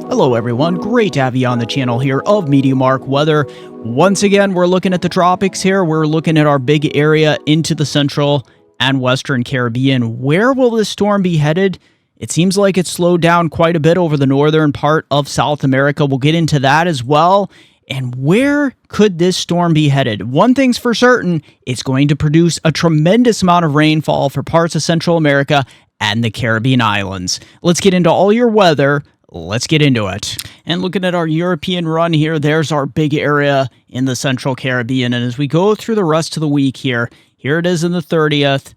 Hello everyone, great to have you on the channel here of MeteoMark Weather. Once again, we're looking at the tropics here. We're looking at our big area into the central and western Caribbean. Where will this storm be headed? It seems like it's slowed down quite a bit over the northern part of South America. We'll get into that as well. And where could this storm be headed? One thing's for certain, it's going to produce a tremendous amount of rainfall for parts of Central America and the Caribbean islands. Let's get into all your weather. Let's get into it. And looking at our European run here, there's our big area in the Central Caribbean. And as we go through the rest of the week here it is in the 30th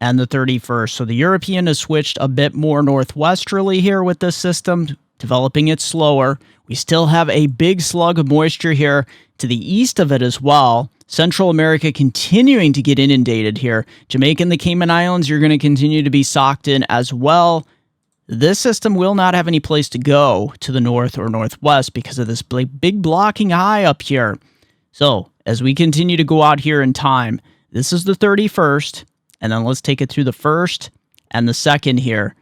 and the 31st. So the European has switched a bit more northwesterly here with this system, developing it slower. We still have a big slug of moisture here to the east of it as well. Central America continuing to get inundated here. Jamaica and the Cayman Islands, you're going to continue to be socked in as well. This system will not have any place to go to the north or northwest because of this big blocking high up here. So as we continue to go out here in time, this is the 31st, and then let's take it through the 1st and the 2nd here.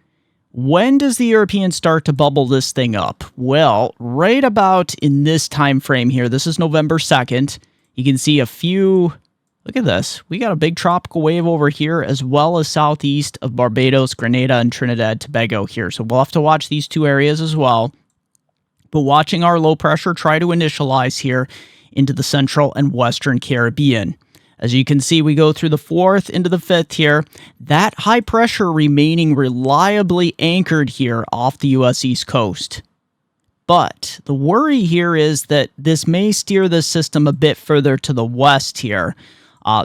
When does the European start to bubble this thing up? Well, right about in this time frame here. This is November 2nd. You can see a few... Look at this. We got a big tropical wave over here as well as southeast of Barbados, Grenada, and Trinidad Tobago here. So we'll have to watch these two areas as well. But watching our low pressure try to initialize here into the central and western Caribbean. As you can see, we go through the 4th into the 5th here. That high pressure remaining reliably anchored here off the U.S. East Coast. But the worry here is that this may steer this system a bit further to the west here.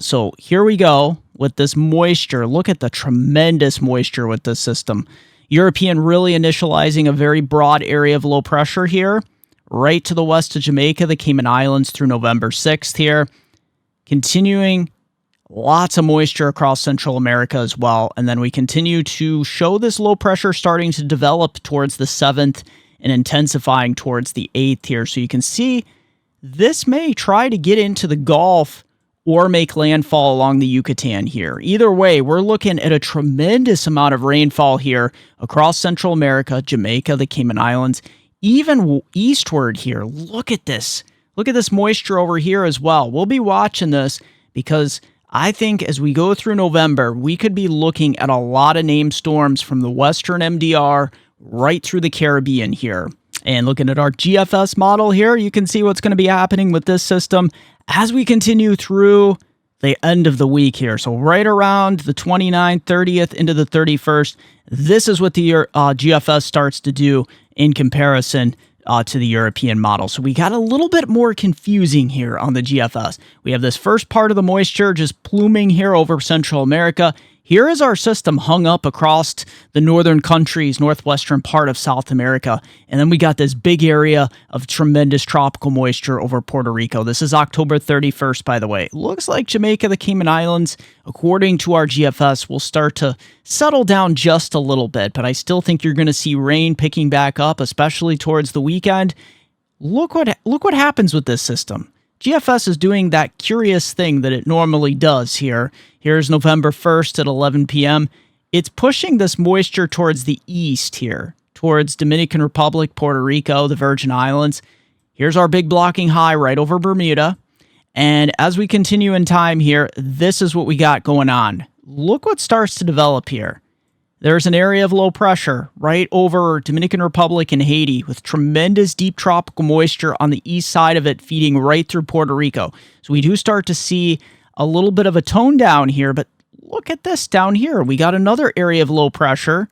So here we go with this moisture. Look at the tremendous moisture with this system. European really initializing a very broad area of low pressure here, right to the west of Jamaica, the Cayman Islands through November 6th here. Continuing lots of moisture across Central America as well. And then we continue to show this low pressure starting to develop towards the 7th and intensifying towards the 8th here. So you can see this may try to get into the Gulf or make landfall along the Yucatan here. Either way, we're looking at a tremendous amount of rainfall here across Central America, Jamaica, the Cayman Islands, even eastward here. Look at this. Look at this moisture over here as well. We'll be watching this because I think as we go through November, we could be looking at a lot of named storms from the Western MDR right through the Caribbean here. And looking at our GFS model here, you can see what's going to be happening with this system as we continue through the end of the week here. So right around the 29th, 30th into the 31st, this is what the GFS starts to do in comparison to the European model. So we got a little bit more confusing here on the GFS. We have this first part of the moisture just pluming here over Central America. Here is our system hung up across the northern countries, northwestern part of South America. And then we got this big area of tremendous tropical moisture over Puerto Rico. This is October 31st, by the way. It looks like Jamaica, the Cayman Islands, according to our GFS, will start to settle down just a little bit. But I still think you're going to see rain picking back up, especially towards the weekend. Look what happens with this system. GFS is doing that curious thing that it normally does here. Here's November 1st at 11 p.m. It's pushing this moisture towards the east here, towards Dominican Republic, Puerto Rico, the Virgin Islands. Here's our big blocking high right over Bermuda. And as we continue in time here, this is what we got going on. Look what starts to develop here. There's an area of low pressure right over Dominican Republic and Haiti with tremendous deep tropical moisture on the east side of it feeding right through Puerto Rico. So we do start to see a little bit of a tone down here, but look at this down here. We got another area of low pressure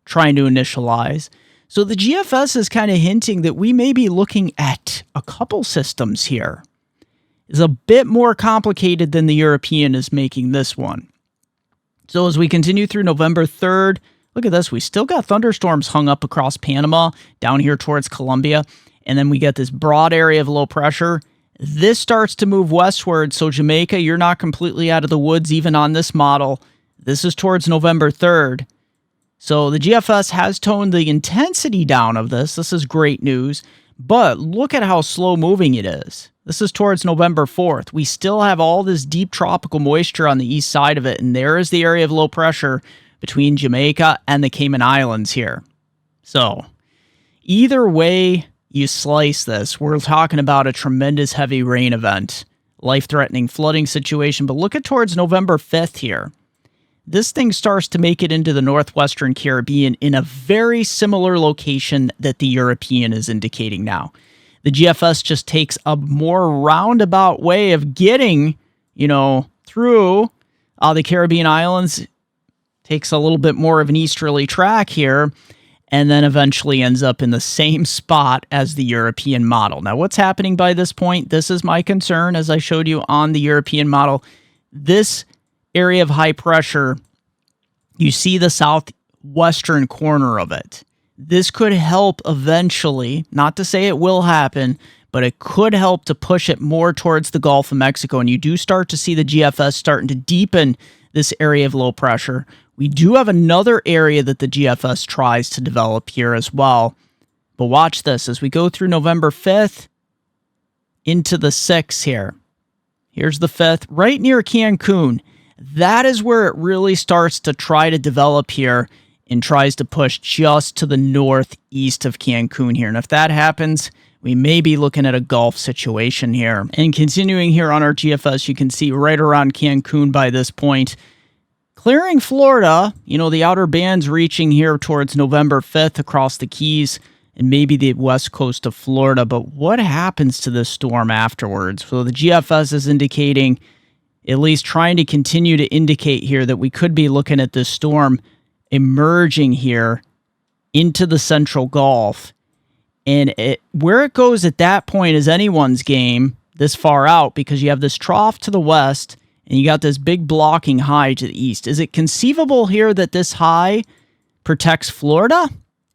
trying to initialize. So the GFS is kind of hinting that we may be looking at a couple systems here. It's a bit more complicated than the European is making this one. So as we continue through November 3rd, look at this. We still got thunderstorms hung up across Panama, down here towards Colombia. And then we get this broad area of low pressure. This starts to move westward. So Jamaica, you're not completely out of the woods even on this model. This is towards November 3rd. So the GFS has toned the intensity down of this. This is great news. But look at how slow moving it is. This is towards November 4th. We still have all this deep tropical moisture on the east side of it, and there is the area of low pressure between Jamaica and the Cayman Islands here. So Either way you slice this, we're talking about a tremendous heavy rain event, life-threatening flooding situation. But look at towards November 5th here. This thing starts to make it into the northwestern Caribbean in a very similar location that the European is indicating now. The GFS just takes a more roundabout way of getting, through the Caribbean islands, takes a little bit more of an easterly track here, and then eventually ends up in the same spot as the European model. Now, what's happening by this point? This is my concern, as I showed you on the European model. This area of high pressure, you see the southwestern corner of it. This could help eventually, not to say it will happen, but it could help to push it more towards the Gulf of Mexico. And you do start to see the GFS starting to deepen this area of low pressure. We do have another area that the GFS tries to develop here as well. But watch this as we go through November 5th into the 6th here. Here's the 5th, right near Cancun. That is where it really starts to try to develop here and tries to push just to the northeast of Cancun here. And if that happens, we may be looking at a Gulf situation here. And continuing here on our GFS, you can see right around Cancun by this point, clearing Florida, the outer bands reaching here towards November 5th across the Keys and maybe the west coast of Florida. But what happens to this storm afterwards? So the GFS is indicating, at least trying to continue to indicate here, that we could be looking at this storm emerging here into the central Gulf. And where it goes at that point is anyone's game this far out, because you have this trough to the west and you got this big blocking high to the east. Is it conceivable here that this high protects Florida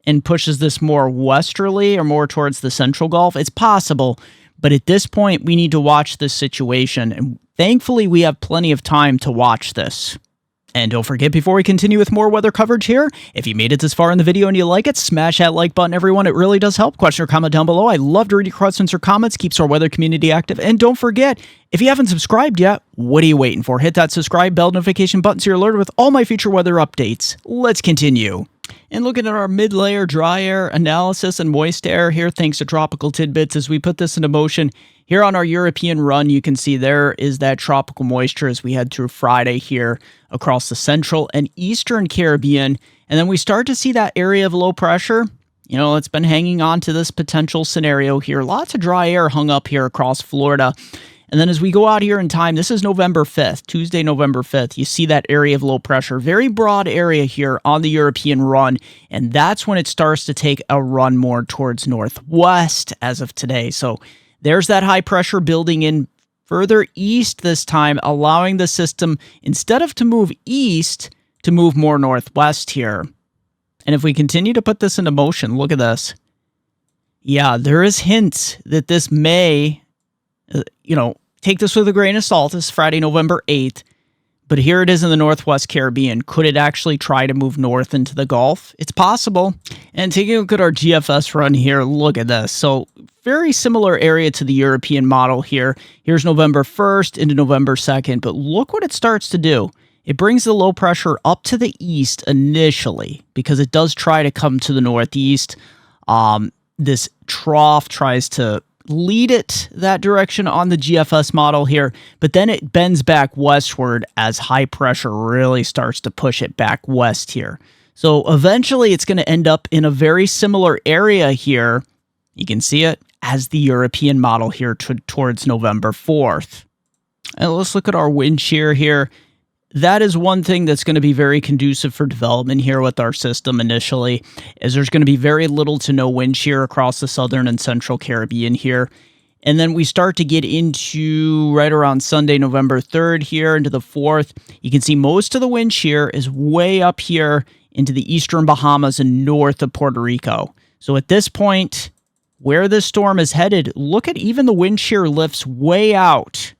and pushes this more westerly or more towards the central Gulf? It's possible, but at this point we need to watch this situation, and thankfully we have plenty of time to watch this. And don't forget, before we continue with more weather coverage here, if you made it this far in the video and you like it, smash that like button, everyone. It really does help. Question or comment down below. I love to read your questions or comments. Keeps our weather community active. And don't forget, if you haven't subscribed yet, what are you waiting for? Hit that subscribe bell notification button so you're alerted with all my future weather updates. Let's continue. And looking at our mid-layer dry air analysis and moist air here, thanks to Tropical Tidbits, as we put this into motion here on our European run, you can see there is that tropical moisture as we head through Friday here across the central and eastern Caribbean. And then we start to see that area of low pressure. It's been hanging on to this potential scenario here. Lots of dry air hung up here across Florida. And then as we go out here in time, this is November 5th, Tuesday, November 5th. You see that area of low pressure, very broad area here on the European run. And that's when it starts to take a run more towards northwest as of today. So there's that high pressure building in further east this time, allowing the system, instead of to move east, to move more northwest here. And if we continue to put this into motion, look at this. Yeah, there is hints that this may, take this with a grain of salt. This is Friday, November 8th. But here it is in the Northwest Caribbean. Could it actually try to move north into the Gulf? It's possible. And taking a look at our GFS run here, look at this. So very similar area to the European model here. Here's November 1st into November 2nd. But look what it starts to do. It brings the low pressure up to the east initially, because it does try to come to the northeast. This trough tries to lead it that direction on the GFS model here, but then it bends back westward as high pressure really starts to push it back west here. So eventually it's going to end up in a very similar area here. You can see it as the European model here towards November 4th. And let's look at our wind shear here. That is one thing that's going to be very conducive for development here with our system initially, is there's going to be very little to no wind shear across the southern and central Caribbean here. And then we start to get into right around Sunday, November 3rd here into the 4th. You can see most of the wind shear is way up here into the eastern Bahamas and north of Puerto Rico. So at this point, where this storm is headed, look at even the wind shear lifts way out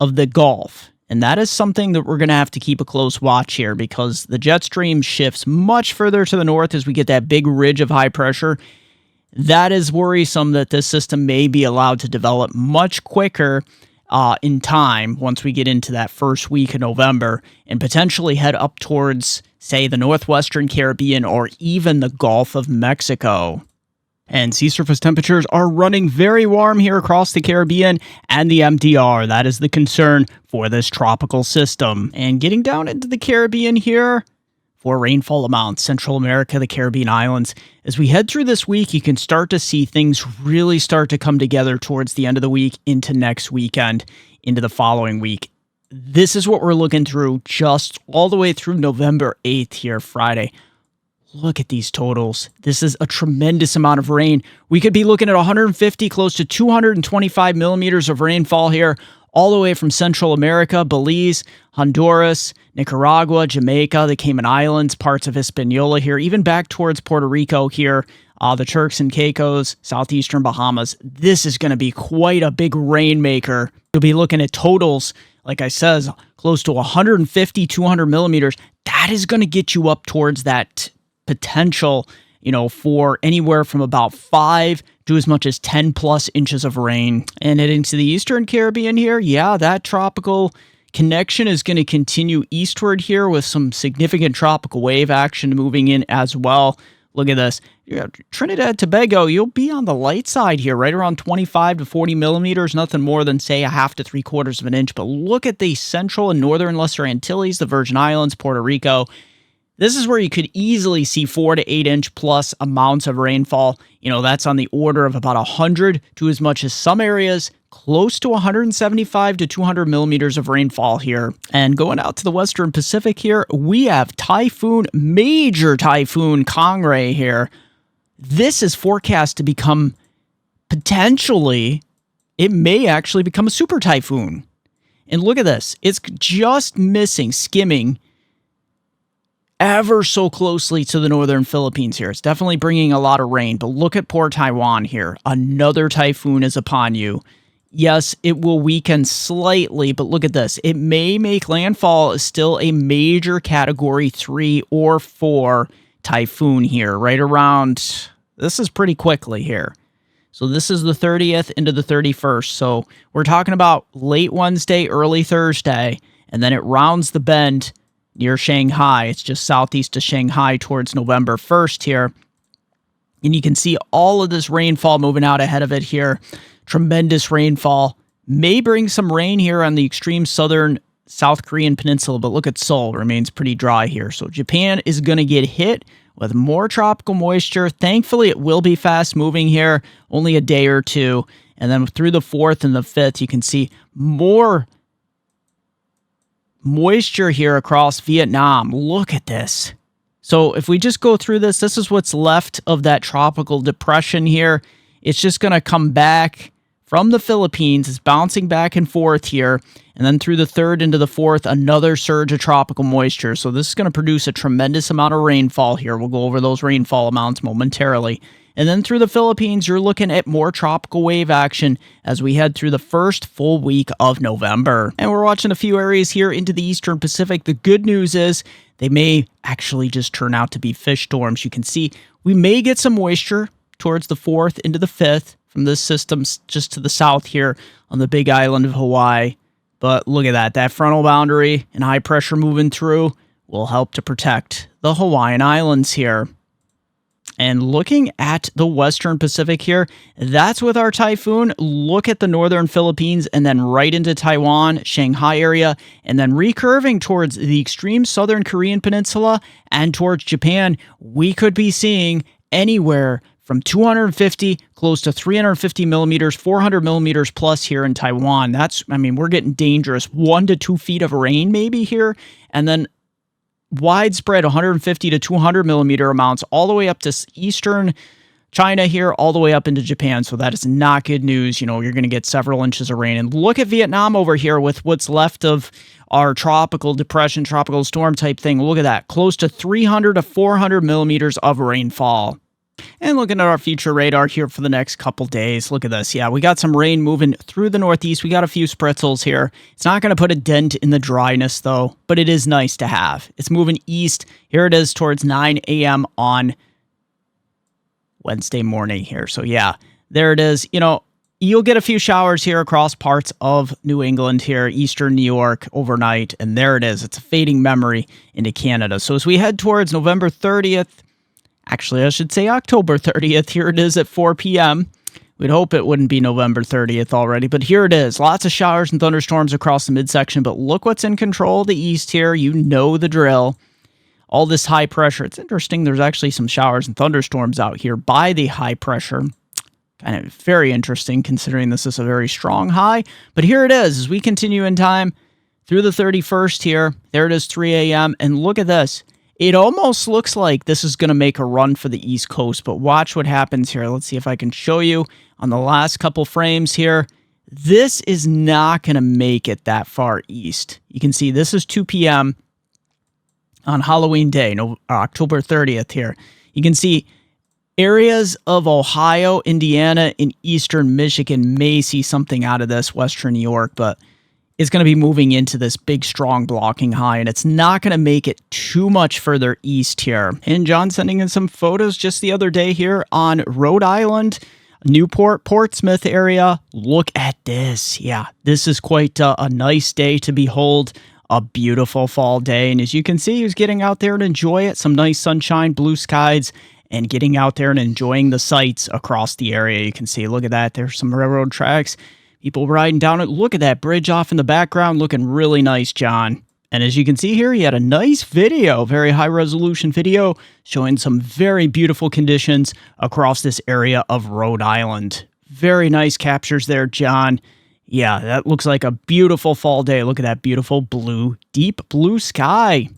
of the Gulf. And that is something that we're going to have to keep a close watch here, because the jet stream shifts much further to the north as we get that big ridge of high pressure. That is worrisome that this system may be allowed to develop much quicker in time once we get into that first week of November and potentially head up towards, say, the northwestern Caribbean or even the Gulf of Mexico. And sea surface temperatures are running very warm here across the Caribbean and the MTR. That is the concern for this tropical system. And getting down into the Caribbean here for rainfall amounts, Central America, the Caribbean islands. As we head through this week, you can start to see things really start to come together towards the end of the week into next weekend, into the following week. This is what we're looking through just all the way through November 8th here, Friday. Look at these totals. This is a tremendous amount of rain. We could be looking at 150, close to 225 millimeters of rainfall here, all the way from Central America, Belize, Honduras, Nicaragua, Jamaica, the Cayman Islands, parts of Hispaniola here, even back towards Puerto Rico here, the Turks and Caicos, southeastern Bahamas. This is going to be quite a big rainmaker. You'll be looking at totals, like I said, close to 150, 200 millimeters. That is going to get you up towards that potential, for anywhere from about 5 to as much as 10 plus inches of rain. And heading to the Eastern Caribbean here, that tropical connection is going to continue eastward here with some significant tropical wave action moving in as well. Look at this. Trinidad Tobago, you'll be on the light side here, right around 25 to 40 millimeters, nothing more than, say, a half to 3/4 of an inch. But look at the Central and Northern Lesser Antilles, the Virgin Islands, Puerto Rico. This is where you could easily see 4 to 8 inch plus amounts of rainfall. That's on the order of about 100 to as much as some areas, close to 175 to 200 millimeters of rainfall here. And going out to the Western Pacific here, we have Major Typhoon Kong-rey here. This is forecast to become potentially, it may actually become a Super Typhoon. And look at this. It's just skimming ever so closely to the northern Philippines here. It's definitely bringing a lot of rain, but look at poor Taiwan here. Another typhoon is upon you. Yes, it will weaken slightly, but look at this. It may make landfall as still a major category 3 or 4 typhoon here, right around, this is pretty quickly here. So this is the 30th into the 31st. So we're talking about late Wednesday, early Thursday, and then it rounds the bend near Shanghai. It's just southeast of Shanghai towards November 1st here. And you can see all of this rainfall moving out ahead of it here. Tremendous rainfall. May bring some rain here on the extreme southern South Korean peninsula, but look at Seoul. Remains pretty dry here. So Japan is going to get hit with more tropical moisture. Thankfully, it will be fast moving here, only a day or two. And then through the 4th and the 5th, you can see more moisture here across Vietnam. Look at this. So if we just go through this, this is what's left of that tropical depression here. It's just going to come back from the Philippines. It's bouncing back and forth here. And then through the 3rd into the 4th, another surge of tropical moisture. So this is going to produce a tremendous amount of rainfall here. We'll go over those rainfall amounts momentarily. And then through the Philippines, you're looking at more tropical wave action as we head through the first full week of November. And we're watching a few areas here into the Eastern Pacific. The good news is they may actually just turn out to be fish storms. You can see we may get some moisture towards the 4th into the 5th from this system just to the south here on the big island of Hawaii. But look at that. That frontal boundary and high pressure moving through will help to protect the Hawaiian Islands here. And looking at the Western Pacific here, that's with our typhoon. Look at the northern Philippines and then right into Taiwan, Shanghai area, and then recurving towards the extreme southern Korean peninsula and towards Japan. We could be seeing anywhere from 250 close to 350 millimeters, 400 millimeters plus here in Taiwan. We're getting dangerous. 1 to 2 feet of rain maybe here, and then widespread 150 to 200 millimeter amounts all the way up to eastern China here, all the way up into Japan. So that is not good news. You're going to get several inches of rain. And look at Vietnam over here with what's left of our tropical depression, tropical storm type thing. Look at that. Close to 300 to 400 millimeters of rainfall. And looking at our future radar here for the next couple days, look at this. Yeah, we got some rain moving through the northeast. We got a few spritzels here. It's not going to put a dent in the dryness, though, but it is nice to have. It's moving east. Here it is towards 9 a.m. on Wednesday morning here. So, yeah, there it is. You'll get a few showers here across parts of New England here, eastern New York overnight, and there it is. It's a fading memory into Canada. So as we head towards November 30th, Actually, I should say October 30th. Here it is at 4 p.m. We'd hope it wouldn't be November 30th already, but here it is. Lots of showers and thunderstorms across the midsection, but look what's in control of the east here. You know the drill. All this high pressure. It's interesting. There's actually some showers and thunderstorms out here by the high pressure. Kind of very interesting considering this is a very strong high. But here it is as we continue in time through the 31st here. There it is, 3 a.m. And look at this. It almost looks like this is going to make a run for the East Coast, but watch what happens here. Let's see if I can show you on the last couple frames here. This is not going to make it that far east. You can see this is 2 p.m. on Halloween Day, October 30th here. You can see areas of Ohio, Indiana, and eastern Michigan may see something out of this, western New York, but it's going to be moving into this big, strong blocking high, and it's not going to make it too much further east here. And John sending in some photos just the other day here on Rhode Island, Newport, Portsmouth area. Look at this. Yeah, this is quite a nice day to behold. A beautiful fall day, and as you can see, he was getting out there and enjoy it. Some nice sunshine, blue skies, and getting out there and enjoying the sights across the area. You can see, look at that. There's some railroad tracks. People riding down it. Look at that bridge off in the background, looking really nice, John. And as you can see here, he had a nice video, very high-resolution video, showing some very beautiful conditions across this area of Rhode Island. Very nice captures there, John. Yeah, that looks like a beautiful fall day. Look at that beautiful blue, deep blue sky.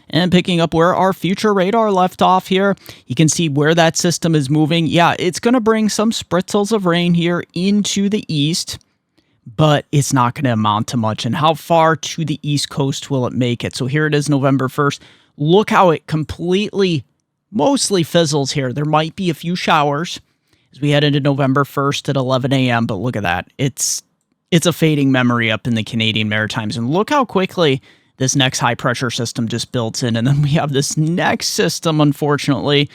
And picking up where our future radar left off here, you can see where that system is moving. Yeah, it's going to bring some spritzels of rain here into the east, but it's not going to amount to much. And how far to the east coast will it make it? So here it is, November 1st. Look how it completely, mostly fizzles here. There might be a few showers as we head into November 1st at 11 a.m., but look at that. It's a fading memory up in the Canadian Maritimes. And look how quickly this next high-pressure system just builds in. And then we have this next system, unfortunately,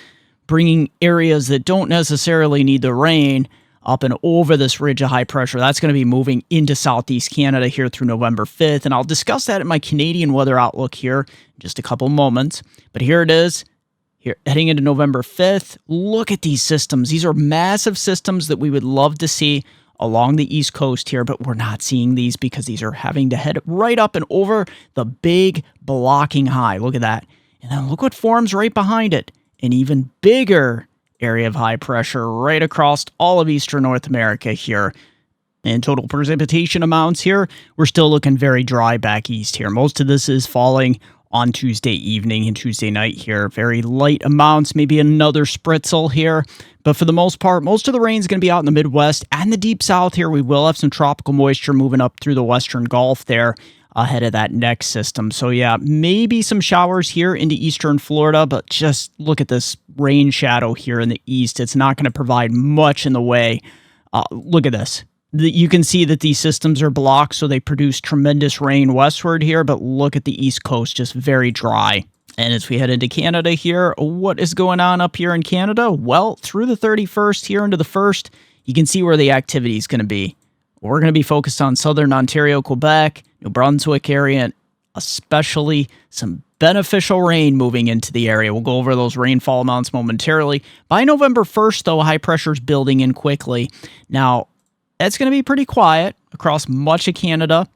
bringing areas that don't necessarily need the rain up and over this ridge of high pressure. That's going to be moving into southeast Canada here through November 5th. And I'll discuss that in my Canadian weather outlook here in just a couple moments. But here it is. Here, heading into November 5th. Look at these systems. These are massive systems that we would love to see along the east coast here, but we're not seeing these because these are having to head right up and over the big blocking high. Look at that. And then look what forms right behind it. An even bigger area of high pressure right across all of eastern North America here. And total precipitation amounts here, we're still looking very dry back east here. Most of this is falling on Tuesday evening and Tuesday night here. Very light amounts, maybe another spritzel here. But for the most part, most of the rain is going to be out in the Midwest and the deep south here. We will have some tropical moisture moving up through the western Gulf there ahead of that next system. So yeah, maybe some showers here into eastern Florida, but just look at this rain shadow here in the east. It's not going to provide much in the way. Look at this. You can see that these systems are blocked, so they produce tremendous rain westward here, but look at the east coast, just very dry. And as we head into Canada here, what is going on up here in Canada? Well, through the 31st here into the 1st, you can see where the activity is going to be. We're going to be focused on southern Ontario, Quebec, New Brunswick area, and especially some beneficial rain moving into the area. We'll go over those rainfall amounts momentarily. By November 1st, though, high pressure is building in quickly. Now, it's going to be pretty quiet across much of Canada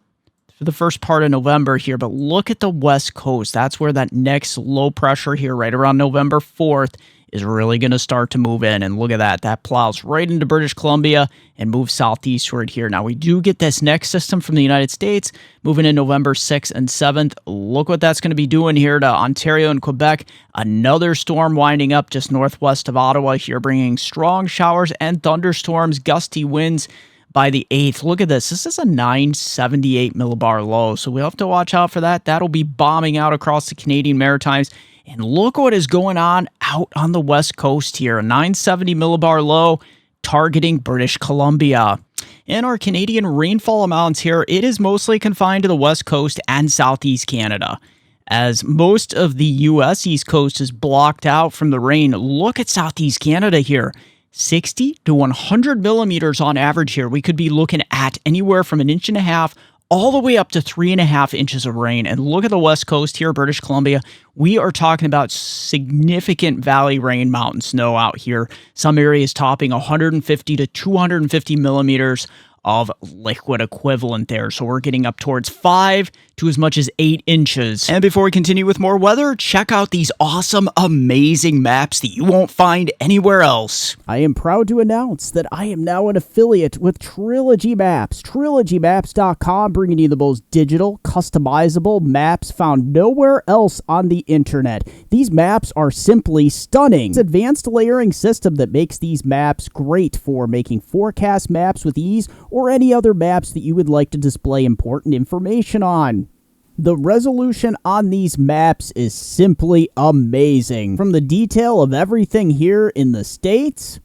for the first part of November here, but look at the west coast. That's where that next low pressure here right around November 4th is really going to start to move in. And look at that. That plows right into British Columbia and moves southeastward here. Now, we do get this next system from the United States moving in November 6th and 7th. Look what that's going to be doing here to Ontario and Quebec. Another storm winding up just northwest of Ottawa here, bringing strong showers and thunderstorms, gusty winds by the 8th. Look at this. This is a 978 millibar low, so we'll have to watch out for that. That'll be bombing out across the Canadian Maritimes. And look what is going on out on the west coast here. A 970 millibar low targeting British Columbia. And our Canadian rainfall amounts here, it is mostly confined to the west coast and southeast Canada. As most of the U.S. East Coast is blocked out from the rain, look at southeast Canada here. 60 to 100 millimeters on average here. We could be looking at anywhere from 1.5 inches all the way up to 3.5 inches of rain. And look at the west coast here, British Columbia. We are talking about significant valley rain, mountain snow out here. Some areas topping 150 to 250 millimeters of liquid equivalent there. So we're getting up towards 5 to as much as 8 inches. And before we continue with more weather, check out these awesome, amazing maps that you won't find anywhere else. I am proud to announce that I am now an affiliate with Trilogy Maps. TrilogyMaps.com, bringing you the most digital, customizable maps found nowhere else on the internet. These maps are simply stunning. It's an advanced layering system that makes these maps great for making forecast maps with ease, or any other maps that you would like to display important information on. The resolution on these maps is simply amazing. From the detail of everything here in the States,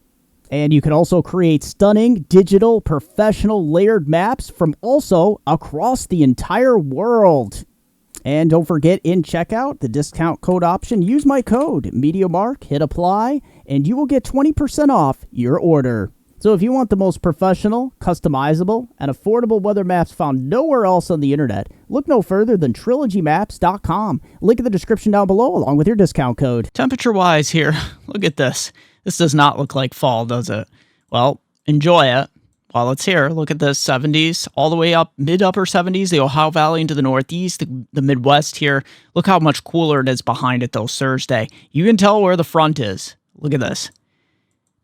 and you can also create stunning, digital, professional layered maps from also across the entire world. And don't forget, in checkout, the discount code option, use my code, MeteoMark, hit apply, and you will get 20% off your order. So if you want the most professional, customizable, and affordable weather maps found nowhere else on the internet, look no further than TrilogyMaps.com. Link in the description down below along with your discount code. Temperature-wise here, look at this. This does not look like fall, does it? Well, enjoy it while it's here. Look at this, 70s, all the way up, mid-upper 70s, the Ohio Valley into the Northeast, the Midwest here. Look how much cooler it is behind it, though, Thursday. You can tell where the front is. Look at this.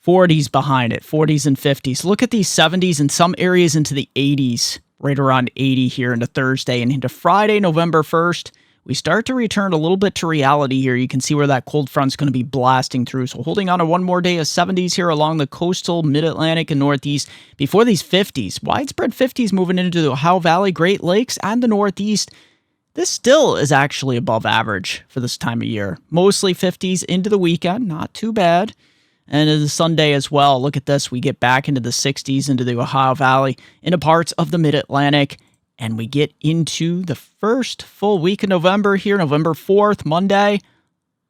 40s behind it, 40s and 50s. Look at these 70s and some areas into the 80s, right around 80 here into Thursday. And into Friday, November 1st, we start to return a little bit to reality here. You can see where that cold front's going to be blasting through. So holding on to one more day of 70s here along the coastal, mid-Atlantic, and Northeast before these 50s. Widespread 50s moving into the Ohio Valley, Great Lakes, and the Northeast. This still is actually above average for this time of year. Mostly 50s into the weekend, not too bad. And into Sunday as well. Look at this. We get back into the 60s, into the Ohio Valley, into parts of the Mid-Atlantic, and we get into the first full week of November here, November 4th, Monday.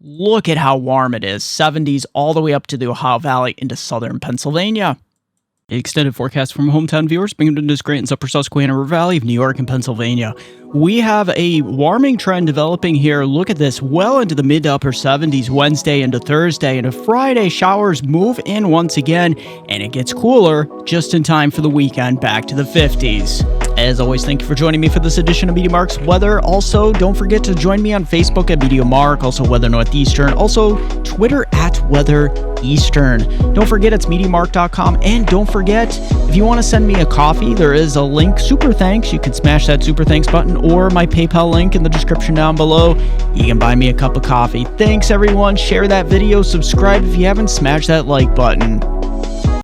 Look at how warm it is. 70s all the way up to the Ohio Valley into southern Pennsylvania. Extended forecast from hometown viewers, Binghamton to Scranton, Upper Susquehanna River Valley of New York and Pennsylvania. We have a warming trend developing here. Look at this, well into the mid to upper 70s Wednesday into Thursday. And Friday, showers move in once again, and it gets cooler just in time for the weekend, back to the 50s. As always, thank you for joining me for this edition of MeteoMark's Weather. Also, don't forget to join me on Facebook at MeteoMark, also Weather Northeastern, also Twitter at Weather Eastern. Don't forget it's MeteoMark.com, and don't forget, if you want to send me a coffee, there is a link, Super Thanks. You can smash that Super Thanks button, or my PayPal link in the description down below. You can buy me a cup of coffee. Thanks, everyone. Share that video. Subscribe if you haven't. Smash that like button.